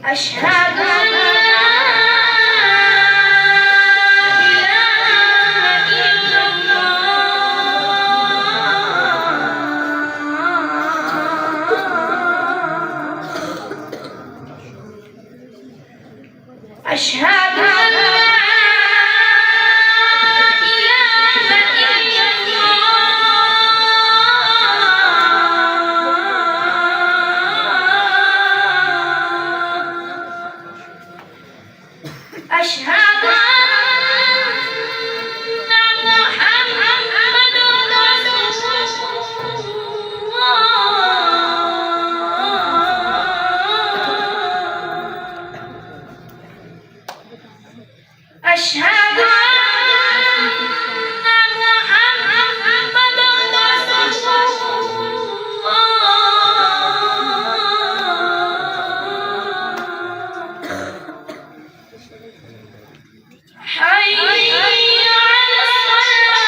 أشهد أن لا إله إلا الله أشهد أن لا أشهد أن محمدًا رسول الله أشهد أن محمدًا رسول حي على الصلاة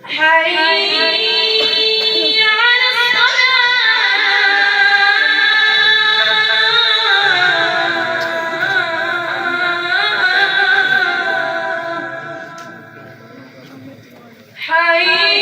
حي على الصلاة حي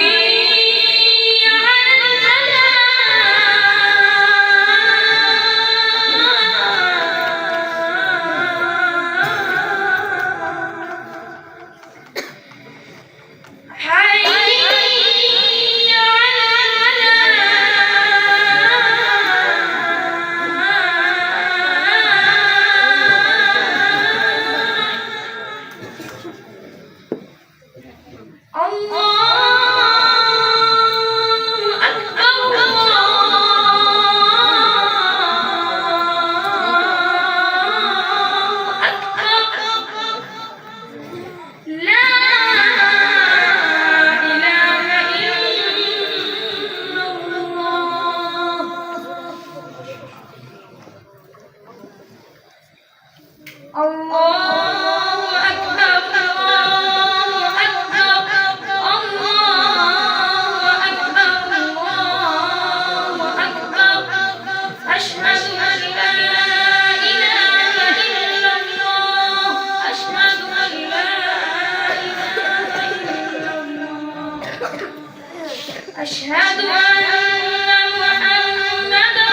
أشهد أن محمدًا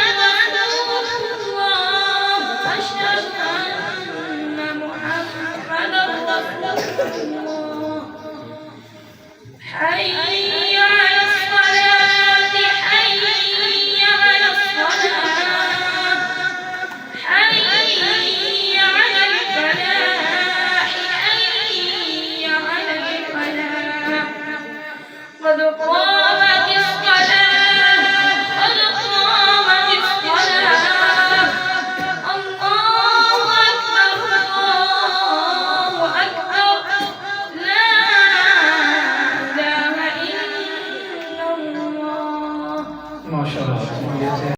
رسول الله أشهد أن محمدًا رسول الله حي على الصلاة حي على الصلاة حي على الفلاح حي على الفلاح قد قامت الصلاة قد قامت الصلاة الله أكبر الله أكبر لا إله إلا الله ما شاء الله.